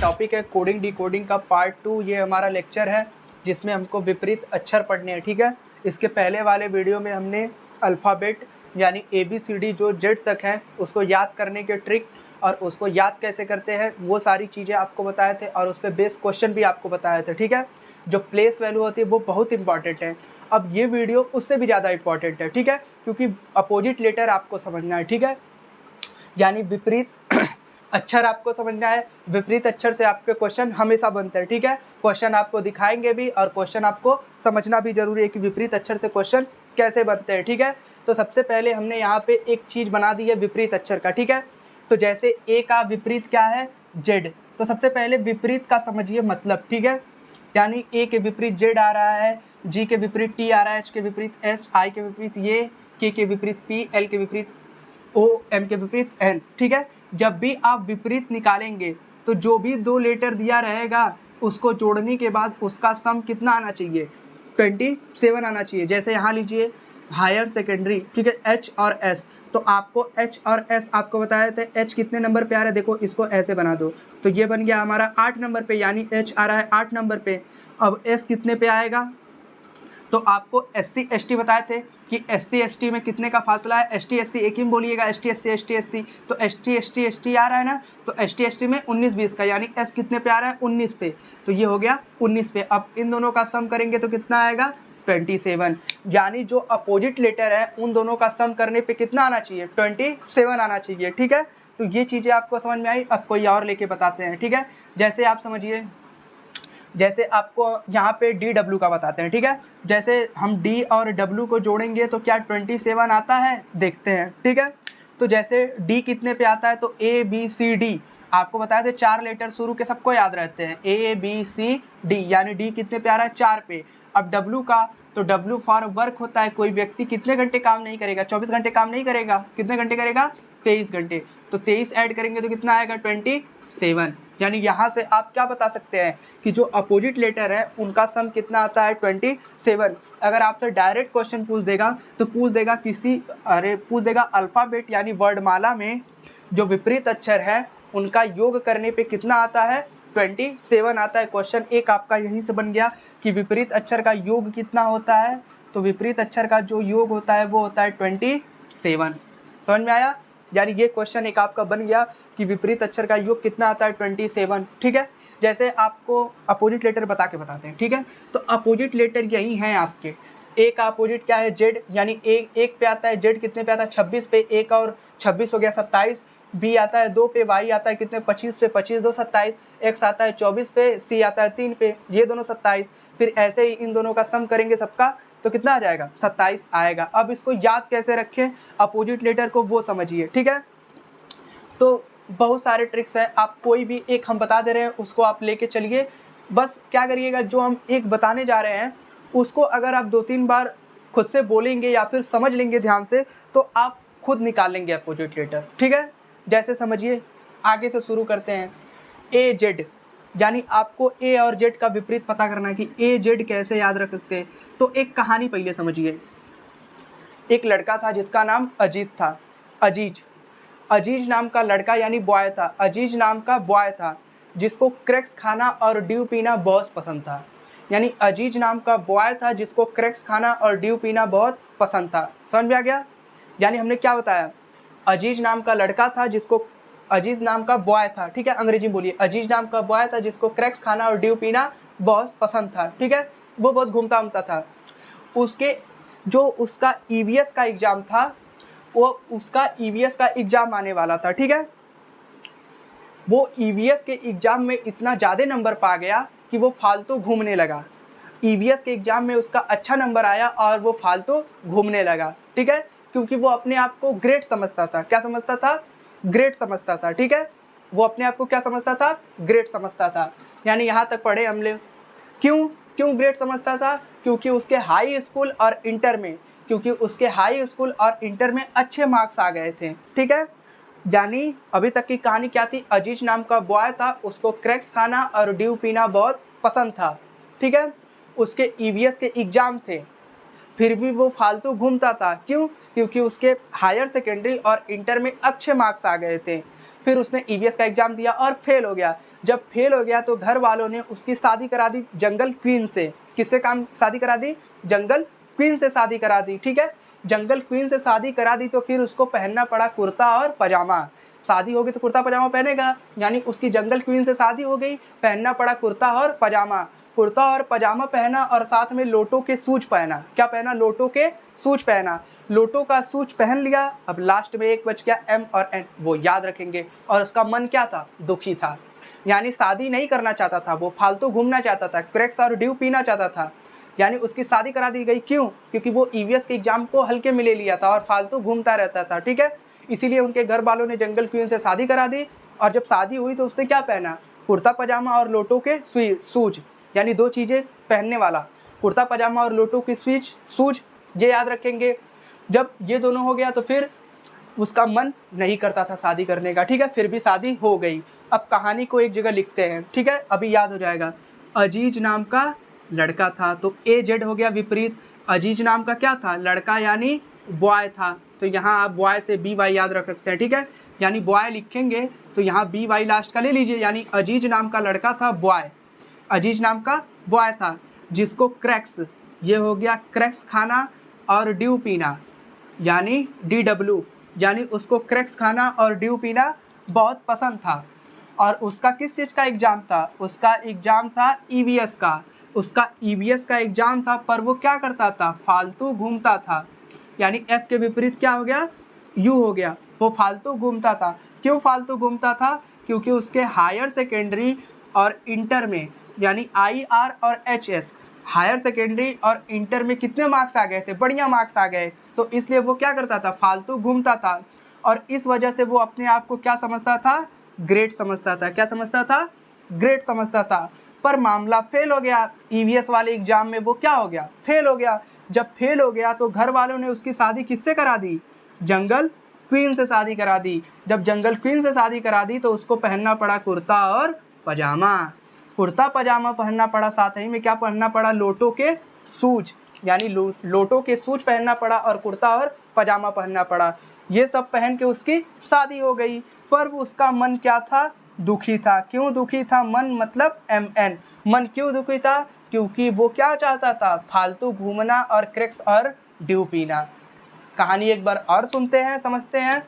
Topic है coding decoding का part 2। ये हमारा लेक्चर है जिसमें हमको विपरीत अक्षर पढ़ने हैं, ठीक है। इसके पहले वाले वीडियो में हमने अल्फ़ाबेट यानी ABCD जो जेड तक है उसको याद करने के ट्रिक और उसको याद कैसे करते हैं वो सारी चीज़ें आपको बताए थे और उस पर बेस्ड क्वेश्चन भी आपको बताए थे, ठीक है। जो प्लेस वैल्यू होती है वो बहुत इंपॉर्टेंट है। अब ये वीडियो उससे भी ज़्यादा इंपॉर्टेंट है, ठीक है, क्योंकि अपोजिट लेटर आपको समझना है, ठीक है, यानी विपरीत अक्षर आपको समझना है। विपरीत अक्षर से आपके क्वेश्चन हमेशा बनते हैं, ठीक है। क्वेश्चन आपको दिखाएंगे भी और क्वेश्चन आपको समझना भी जरूरी है कि विपरीत अक्षर से क्वेश्चन कैसे बनते हैं, ठीक है। तो सबसे पहले हमने यहाँ पे एक चीज़ बना दी है विपरीत अक्षर का, ठीक है। तो जैसे ए का विपरीत क्या है, जेड। तो सबसे पहले विपरीत का समझिए मतलब, ठीक है, यानी ए के विपरीत जेड आ रहा है, जी के विपरीत टी आ रहा है, एच के विपरीत एस, आई के विपरीत ये, के विपरीत पी, एल के विपरीत ओ, एम के विपरीत एन, ठीक है। जब भी आप विपरीत निकालेंगे तो जो भी दो लेटर दिया रहेगा उसको जोड़ने के बाद उसका सम कितना आना चाहिए, 27 आना चाहिए। जैसे यहाँ लीजिए हायर सेकेंडरी, ठीक है, एच और एस। तो आपको एच और एस आपको बताया था एच कितने नंबर पे आ रहा है, देखो इसको ऐसे बना दो तो ये बन गया हमारा 8 नंबर पे, यानी एच आ रहा है 8 नंबर पे। अब एस कितने पे आएगा, तो आपको SC ST बताए थे कि SC ST में कितने का फासला है, ST SC एक ही में बोलिएगा, ST SC तो ST आ रहा है ना, तो ST ST में 19-20 का, यानी S कितने पे आ रहा है 19 पे, तो ये हो गया 19 पे। अब इन दोनों का सम करेंगे तो कितना आएगा 27, यानी जो अपोजिट लेटर है उन दोनों का सम करने पे कितना आना चाहिए 27 आना चाहिए, ठीक है। तो ये चीज़ें आपको समझ में आई। अब कोई और लेके बताते हैं, ठीक है। जैसे आप समझिए, जैसे आपको यहाँ पे DW का बताते हैं, ठीक है। जैसे हम D और W को जोड़ेंगे तो क्या 27 आता है, देखते हैं, ठीक है। तो जैसे D कितने पे आता है, तो ABCD आपको बताया था 4 लेटर शुरू के सबको याद रहते हैं, ABCD, यानी D कितने पे आ रहा है 4 पे। अब W का, तो W फॉर वर्क होता है, कोई व्यक्ति कितने घंटे काम नहीं करेगा, 24 घंटे काम नहीं करेगा, कितने घंटे करेगा 23 घंटे, तो 23 ऐड करेंगे तो कितना आएगा 27। यानी यहाँ से आप क्या बता सकते हैं कि जो अपोजिट लेटर है उनका सम कितना आता है 27। अगर आपसे डायरेक्ट क्वेश्चन पूछ देगा तो पूछ देगा अल्फ़ाबेट यानी वर्णमाला में जो विपरीत अक्षर है उनका योग करने पे कितना आता है 27 आता है। क्वेश्चन एक आपका यहीं से बन गया कि विपरीत अक्षर का योग कितना होता है, तो विपरीत अक्षर का जो योग होता है वो होता है 27। समझ में आया, यानी ये क्वेश्चन एक आपका बन गया कि विपरीत अक्षर का योग कितना आता है 27, ठीक है। जैसे आपको अपोजिट लेटर बता के बताते हैं, ठीक है। तो अपोजिट लेटर यही है आपके, ए का अपोजिट क्या है जेड, यानी एक पे आता है, जेड कितने पे आता है 26 पे, एक और 26 हो गया 27, बी आता है 2 पे, वाई आता है कितने 25 पे, 25 2 27, एक्स आता है 24 पे, सी आता है 3 पे, ये दोनों 27। फिर ऐसे ही इन दोनों का सम करेंगे सबका तो कितना आ जाएगा 27 आएगा। अब इसको याद कैसे रखें अपोजिट लेटर को वो समझिए, ठीक है। तो बहुत सारे ट्रिक्स हैं, आप कोई भी एक हम बता दे रहे हैं उसको आप लेके चलिए। बस क्या करिएगा, जो हम एक बताने जा रहे हैं उसको अगर आप 2-3 बार खुद से बोलेंगे या फिर समझ लेंगे ध्यान से तो आप खुद निकाल लेंगे अपोजिट लेटर, ठीक है। जैसे समझिए, आगे से शुरू करते हैं। ए जेड, यानी आपको ए और जेड का विपरीत पता करना है कि ए जेड कैसे याद रख सकते हैं। तो एक कहानी पहले समझिए। एक लड़का था जिसका नाम अजीत था, अजीज नाम का लड़का यानी बॉय था, अजीज नाम का बॉय था जिसको क्रैक्स खाना और ड्यू पीना बहुत पसंद था। यानी अजीज नाम का बॉय था जिसको क्रैक्स खाना और ड्यू पीना बहुत पसंद था। समझ में आ गया, यानी हमने क्या बताया, अजीज नाम का लड़का था जिसको, अजीज नाम का बॉय था, ठीक है, अंग्रेजी बोलिए, अजीज नाम का बॉय था जिसको क्रैक्स खाना और ड्यू पीना बहुत पसंद था, ठीक है। वो बहुत घूमता घूमता था। उसके जो उसका EVS का एग्ज़ाम था, वो उसका EVS का एग्ज़ाम आने वाला था, ठीक है। वो EVS के एग्ज़ाम में इतना ज़्यादा नंबर पा गया कि वो फालतू घूमने लगा। EVS के एग्ज़ाम में उसका अच्छा नंबर आया और वो फालतू घूमने लगा, ठीक है, क्योंकि वो अपने आप को ग्रेट समझता था। क्या समझता था, ग्रेट समझता था, ठीक है। वो अपने आप को क्या समझता था, ग्रेट समझता था। यानी यहाँ तक पढ़े हम लोग। क्यों ग्रेट समझता था, क्योंकि उसके हाई स्कूल और इंटर में अच्छे मार्क्स आ गए थे, ठीक है। यानी अभी तक की कहानी क्या थी, अजीज नाम का बॉय था, उसको क्रैक्स खाना और ड्यू पीना बहुत पसंद था, ठीक है। उसके EVS के एग्ज़ाम थे, फिर भी वो फालतू घूमता था। क्योंकि उसके हायर सेकेंडरी और इंटर में अच्छे मार्क्स आ गए थे। फिर उसने ईवीएस का एग्ज़ाम दिया और फेल हो गया। जब फेल हो गया तो घर वालों ने उसकी शादी करा दी जंगल क्वीन से। किससे शादी करा दी? जंगल क्वीन से शादी करा दी, ठीक है। जंगल क्वीन से शादी करा दी तो फिर उसको पहनना पड़ा कुर्ता और पजामा। शादी होगी तो कुर्ता पजामा पहनेगा, यानी उसकी जंगल क्वीन से शादी हो गई, पहनना पड़ा कुर्ता और पजामा। कुर्ता और पजामा पहना और साथ में लोटो के सूज पहना। क्या पहना? लोटो के सूज पहना। लोटो का सूज पहन लिया। अब लास्ट में एक बच गया एम और एन, वो याद रखेंगे। और उसका मन क्या था? दुखी था, यानी शादी नहीं करना चाहता था, वो फालतू घूमना चाहता था, क्रैक्स और ड्यू पीना चाहता था। यानी उसकी शादी करा दी गई। क्यों? क्योंकि वो ईवीएस के एग्जाम को हल्के में ले लिया था और फालतू घूमता रहता था, ठीक है। इसीलिए उनके घर वालों ने जंगल क्वीन से शादी करा दी। और जब शादी हुई तो उसने क्या पहना? कुर्ता पजामा और लोटो के सूज, यानी दो चीज़ें पहनने वाला, कुर्ता पजामा और लोटो के सूज, ये याद रखेंगे। जब ये दोनों हो गया तो फिर उसका मन नहीं करता था शादी करने का, ठीक है। फिर भी शादी हो गई। अब कहानी को एक जगह लिखते हैं, ठीक है, अभी याद हो जाएगा। अजीज नाम का लड़का था, तो ए जेड हो गया विपरीत। अजीज नाम का क्या था? लड़का, यानी बॉय था, तो यहाँ आप बॉय से बी वाई याद रख सकते हैं, ठीक है। यानी बॉय लिखेंगे तो यहाँ बी वाई लास्ट का ले लीजिए, यानी अजीज नाम का लड़का था बॉय। अजीज नाम का बॉय था जिसको क्रैक्स, ये हो गया क्रैक्स खाना और ड्यू पीना, यानी DW, यानी उसको क्रैक्स खाना और ड्यू पीना बहुत पसंद था। और उसका किस चीज़ का एग्ज़ाम था? उसका एग्ज़ाम था ईवीएस का। उसका ईवीएस का एग्ज़ाम था, पर वो क्या करता था? फालतू घूमता था। यानी एफ के विपरीत क्या हो गया? यू हो गया। वो फालतू घूमता था। क्यों फालतू घूमता था? क्योंकि उसके हायर सेकेंडरी और इंटर में, यानी IR और HS, हायर सेकेंडरी और इंटर में कितने मार्क्स आ गए थे? बढ़िया मार्क्स आ गए। तो इसलिए वो क्या करता था? फालतू घूमता था। और इस वजह से वो अपने आप को क्या समझता था? ग्रेट समझता था। क्या समझता था? ग्रेट समझता था। पर मामला फेल हो गया। ईवीएस वाले एग्जाम में वो क्या हो गया? फेल हो गया। जब फेल हो गया तो घर वालों ने उसकी शादी किससे करा दी? जंगल क्वीन से शादी करा दी। जब जंगल क्वीन से शादी करा दी तो उसको पहनना पड़ा कुर्ता और पजामा। कुर्ता पजामा पहनना पड़ा, साथ ही में क्या पहनना पड़ा? लोटो के सूज, यानी लोटो के सूज पहनना पड़ा और कुर्ता और पजामा पहनना पड़ा। ये सब पहन के उसकी शादी हो गई। पर उसका मन क्या था? दुखी था। क्यों दुखी था? मन मतलब MN। मन क्यों दुखी था? क्योंकि वो क्या चाहता था? फालतू घूमना और क्रैक्स और ड्यू पीना। कहानी एक बार और सुनते हैं, समझते हैं।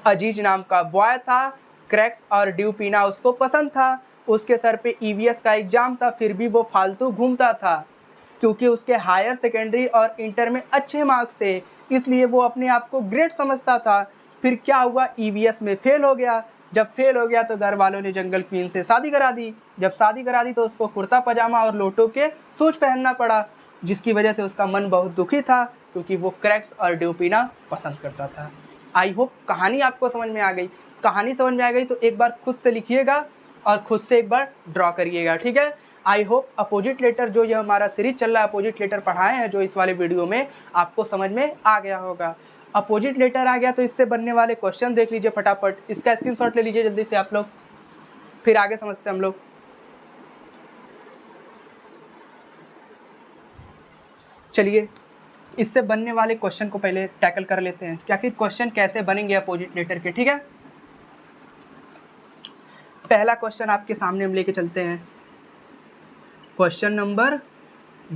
अजीज नाम का बॉय था, क्रैक्स और ड्यू पीना उसको पसंद था। उसके सर पे ईवीएस का एग्जाम था, फिर भी वो फालतू घूमता था क्योंकि उसके हायर सेकेंडरी और इंटर में अच्छे मार्क्स थे, इसलिए वो अपने आप को ग्रेट समझता था। फिर क्या हुआ? ईवीएस में फेल हो गया। जब फेल हो गया तो घर वालों ने जंगल क्वीन से शादी करा दी। जब शादी करा दी तो उसको कुर्ता पजामा और लोटो के सूज पहनना पड़ा, जिसकी वजह से उसका मन बहुत दुखी था क्योंकि वो क्रैक्स और ड्यू पीना पसंद करता था। आई होप कहानी आपको समझ में आ गई। कहानी समझ में आ गई तो एक बार खुद से लिखिएगा और खुद से एक बार ड्रॉ करिएगा, ठीक है। आई होप अपोजिट लेटर, जो ये हमारा सीरीज चल रहा है, अपोजिट लेटर पढ़ाए हैं जो इस वाले वीडियो में, आपको समझ में आ गया होगा। अपोजिट लेटर आ गया तो इससे बनने वाले क्वेश्चन देख लीजिए फटाफट। इसका स्क्रीनशॉट ले लीजिए जल्दी से आप लोग, फिर आगे समझते हैं हम लोग। चलिए इससे बनने वाले क्वेश्चन को पहले टैकल कर लेते हैं, क्या कि क्वेश्चन कैसे बनेंगे अपोजिट लेटर के, ठीक है। पहला क्वेश्चन आपके सामने हम लेके चलते हैं। क्वेश्चन नंबर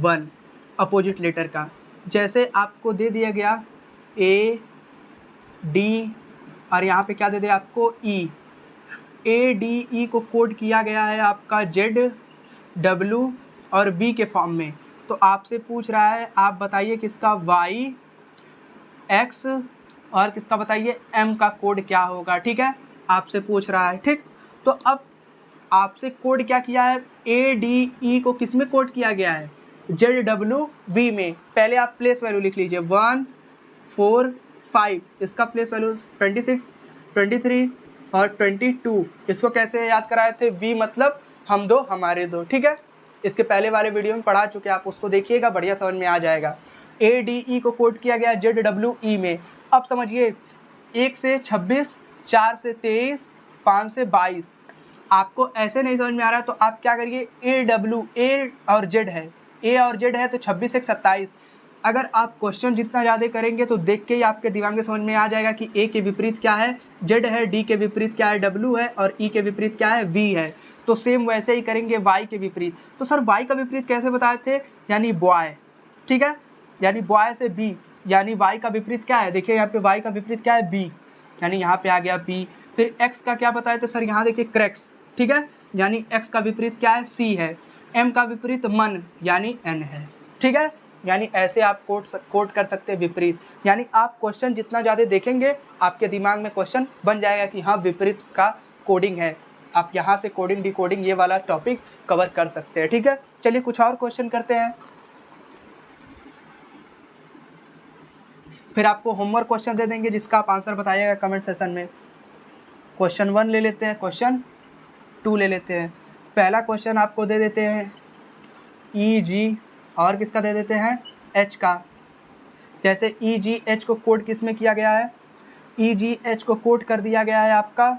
1 अपोजिट लेटर का, जैसे आपको दे दिया गया AD और यहाँ पे क्या दे दिया आपको? E। ADE को कोड किया गया है आपका ZW और B के फॉर्म में। तो आपसे पूछ रहा है, आप बताइए किसका Y, X और किसका बताइए M का कोड क्या होगा, ठीक है। आपसे पूछ रहा है, ठीक। तो अब आपसे कोड क्या किया है? ADE को किस में कोड किया गया है? ZWV में। पहले आप प्लेस वैल्यू लिख लीजिए 1, 4, 5। इसका प्लेस वैल्यू 26, 23 और 22। इसको कैसे याद कराए थे? V मतलब हम दो हमारे दो, ठीक है। इसके पहले वाले वीडियो में पढ़ा चुके हैं, आप उसको देखिएगा, बढ़िया समझ में आ जाएगा। ADE को कोड किया गया ZWE में। अब समझिए 1 से 26, 4 से 23, 5 से 22। आपको ऐसे नहीं समझ में आ रहा है तो आप क्या करिए, A और Z है, A और Z है तो 26 से 27, अगर आप क्वेश्चन जितना ज़्यादा करेंगे तो देख के ही आपके दिमाग में समझ में आ जाएगा कि ए के विपरीत क्या है जेड है, डी के विपरीत क्या है डब्ल्यू है, और ई के विपरीत क्या है वी है। तो सेम वैसे ही करेंगे वाई के विपरीत। तो सर वाई का विपरीत कैसे बताए थे, यानी बॉय, ठीक है, यानी बॉय से बी, यानी वाई का विपरीत क्या है, देखिए यहाँ पे वाई का विपरीत क्या है बी, यानी यहाँ पे आ गया बी। फिर एक्स का क्या बताए थे सर, यहाँ देखिए क्रैक्स, ठीक है, यानी एक्स का विपरीत क्या है सी है। एम का विपरीत मन, यानी एन है, ठीक है। यानी ऐसे आप कोट कर सकते हैं विपरीत। यानी आप क्वेश्चन जितना ज़्यादा देखेंगे आपके दिमाग में क्वेश्चन बन जाएगा कि हाँ विपरीत का कोडिंग है। आप यहाँ से कोडिंग डिकोडिंग ये वाला टॉपिक कवर कर सकते हैं, ठीक है। चलिए कुछ और क्वेश्चन करते हैं, फिर आपको होमवर्क क्वेश्चन दे देंगे जिसका आप आंसर बताइएगा कमेंट सेशन में। क्वेश्चन 1 ले लेते हैं, क्वेश्चन 2 ले लेते हैं। पहला क्वेश्चन आपको दे देते हैं ई जी और किसका दे देते हैं एच का। जैसे ई जी एच को कोड किस में किया गया है, ई जी एच को कोड कर दिया गया है आपका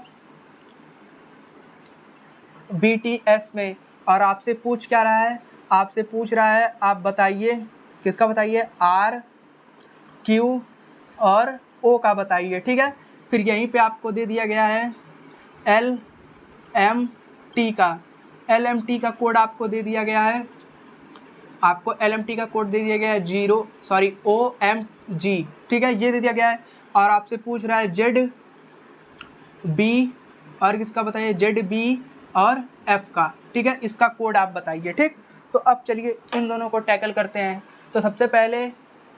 बी टी एस में। और आपसे पूछ क्या रहा है, आपसे पूछ रहा है आप बताइए किसका, बताइए आर क्यू और ओ का बताइए, ठीक है। फिर यहीं पे आपको दे दिया गया है एल एम टी का, एल एम टी का कोड आपको दे दिया गया है, आपको एल एम टी का कोड दे दिया गया है ओ एम जी, ठीक है, ये दे दिया गया है। और आपसे पूछ रहा है जेड बी और किसका बताइए जेड बी और एफ का, ठीक है, इसका कोड आप बताइए, ठीक। तो अब चलिए इन दोनों को टैकल करते हैं। तो सबसे पहले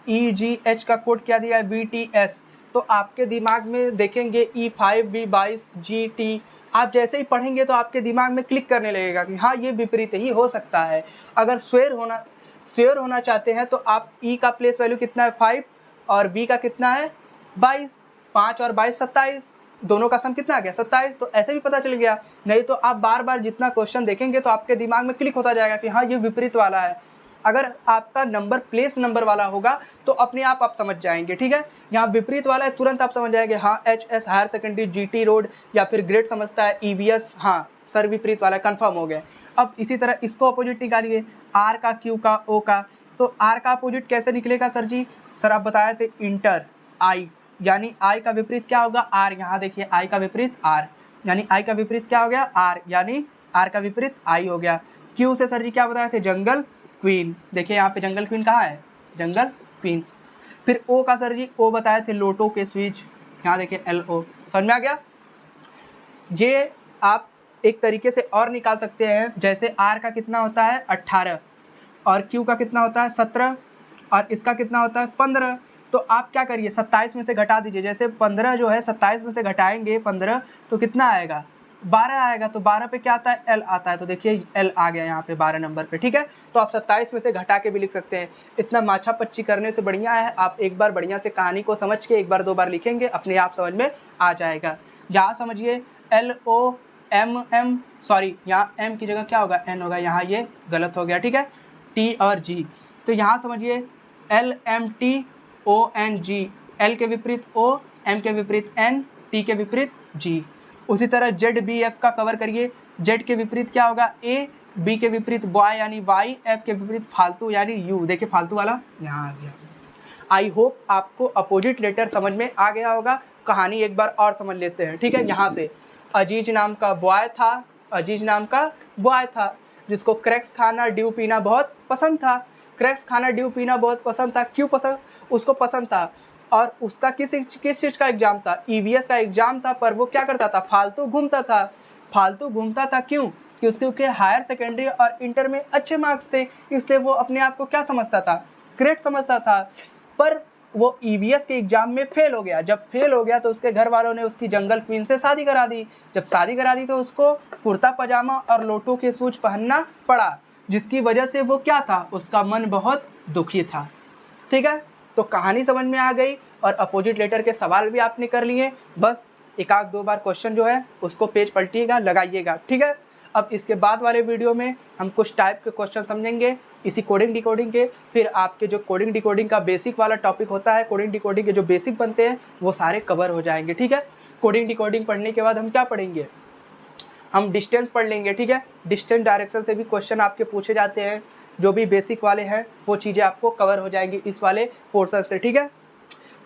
ई जी एच का कोड क्या दिया है वी टी एस। तो आपके दिमाग में देखेंगे E5 V22 GT, आप जैसे ही पढ़ेंगे तो आपके दिमाग में क्लिक करने लगेगा कि हाँ ये विपरीत ही हो सकता है। अगर श्योर होना चाहते हैं तो आप E का प्लेस वैल्यू कितना है 5 और V का कितना है 22, 5 और 22 27, दोनों का सम कितना आ गया 27। तो ऐसे भी पता चल गया। नहीं तो आप बार बार जितना क्वेश्चन देखेंगे तो आपके दिमाग में क्लिक होता जाएगा कि हाँ ये विपरीत वाला है। अगर आपका नंबर प्लेस नंबर वाला होगा तो अपने आप समझ जाएंगे, ठीक है। यहाँ विपरीत वाला है तुरंत आप समझ जाएंगे, हाँ HS higher secondary GT road या फिर ग्रेड समझता है EVS, हाँ सर विपरीत वाला कंफर्म हो गया। अब इसी तरह इसको अपोजिट निकालिए R का Q का O का। तो R का अपोजिट कैसे निकलेगा सर जी, सर आप बताए थे इंटर I, यानी I का विपरीत क्या होगा R। यहाँ देखिए I का विपरीत R, यानी I का विपरीत क्या हो गया R, यानी R का विपरीत I हो गया। Q से सर जी क्या बताए थे जंगल क्वीन, देखिए यहाँ पे जंगल क्वीन कहाँ है जंगल क्वीन। फिर O का सर जी O बताए थे लोटो के स्विच, यहाँ देखिए LO, समझ में आ गया। ये आप एक तरीके से और निकाल सकते हैं, जैसे R का कितना होता है 18 और Q का कितना होता है 17 और इसका कितना होता है 15। तो आप क्या करिए 27 में से घटा दीजिए, जैसे 15 जो है 27 में से घटाएंगे 15 तो कितना आएगा 12 आएगा। तो 12 पे क्या आता है L आता है, तो देखिए L आ गया यहाँ पे 12 नंबर पे, ठीक है। तो आप 27 में से घटा के भी लिख सकते हैं। इतना माछा पच्ची करने से बढ़िया है आप एक बार बढ़िया से कहानी को समझ के एक बार दो बार लिखेंगे, अपने आप समझ में आ जाएगा। यहाँ समझिए LOMM, सॉरी यहाँ M की जगह क्या होगा N होगा, यहाँ ये गलत हो गया, ठीक है, T और G। तो यहाँ समझिए LMTONG, L के विपरीत O, M के विपरीत N, T के विपरीत G। उसी तरह ZBF का कवर करिए, Z के विपरीत क्या होगा A, B के विपरीत बॉय यानी Y, F के विपरीत फालतू यानी U। देखिए फालतू वाला यहाँ आ गया। आई होप आपको अपोजिट लेटर समझ में आ गया होगा। कहानी एक बार और समझ लेते हैं, ठीक है। यहाँ से अजीज नाम का बॉय था, अजीज नाम का बॉय था जिसको क्रैक्स खाना ड्यू पीना बहुत पसंद था। क्रैक्स खाना ड्यू पीना बहुत पसंद था, क्यों पसंद, उसको पसंद था। और उसका किस चीज़ का एग्जाम था, EVS का एग्जाम था। पर वो क्या करता था, फालतू घूमता था। फालतू घूमता था क्यों, क्योंकि हायर सेकेंडरी और इंटर में अच्छे मार्क्स थे, इसलिए वो अपने आप को क्या समझता था, ग्रेट समझता था। पर वो EVS के एग्जाम में फेल हो गया। जब फेल हो गया तो उसके घर वालों ने उसकी जंगल क्वीन से शादी करा दी। जब शादी करा दी तो उसको कुर्ता पजामा और लोटो के शूज पहनना पड़ा, जिसकी वजह से वो क्या था, उसका मन बहुत दुखी था, ठीक है। तो कहानी समझ में आ गई और अपोजिट लेटर के सवाल भी आपने कर लिए। बस एक आध दो बार क्वेश्चन जो है उसको पेज पलटिएगा, लगाइएगा, ठीक है। अब इसके बाद वाले वीडियो में हम कुछ टाइप के क्वेश्चन समझेंगे इसी कोडिंग डिकोडिंग के। फिर आपके जो कोडिंग डिकोडिंग का बेसिक वाला टॉपिक होता है, कोडिंग डिकोडिंग के जो बेसिक बनते हैं वो सारे कवर हो जाएंगे, ठीक है। कोडिंग डिकोडिंग पढ़ने के बाद हम क्या पढ़ेंगे, हम डिस्टेंस पढ़ लेंगे, ठीक है। डिस्टेंस डायरेक्शन से भी क्वेश्चन आपके पूछे जाते हैं, जो भी बेसिक वाले हैं वो चीज़ें आपको कवर हो जाएंगी इस वाले पोर्शन से, ठीक है।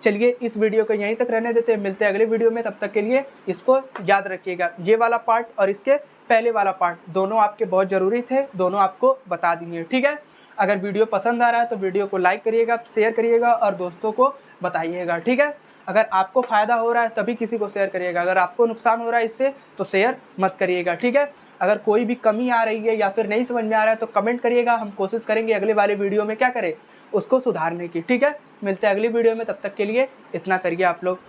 चलिए इस वीडियो को यहीं तक रहने देते हैं, मिलते हैं अगले वीडियो में। तब तक के लिए इसको याद रखिएगा, ये वाला पार्ट और इसके पहले वाला पार्ट दोनों आपके बहुत ज़रूरी थे, दोनों आपको बता दिए, ठीक है। अगर वीडियो पसंद आ रहा है तो वीडियो को लाइक करिएगा, शेयर करिएगा और दोस्तों को बताइएगा, ठीक है। अगर आपको फ़ायदा हो रहा है तभी किसी को शेयर करिएगा, अगर आपको नुकसान हो रहा है इससे तो शेयर मत करिएगा, ठीक है। अगर कोई भी कमी आ रही है या फिर नहीं समझ में आ रहा है तो कमेंट करिएगा, हम कोशिश करेंगे अगले वाले वीडियो में क्या करें, उसको सुधारने की, ठीक है। मिलते हैं अगली वीडियो में, तब तक के लिए इतना करिए आप लोग।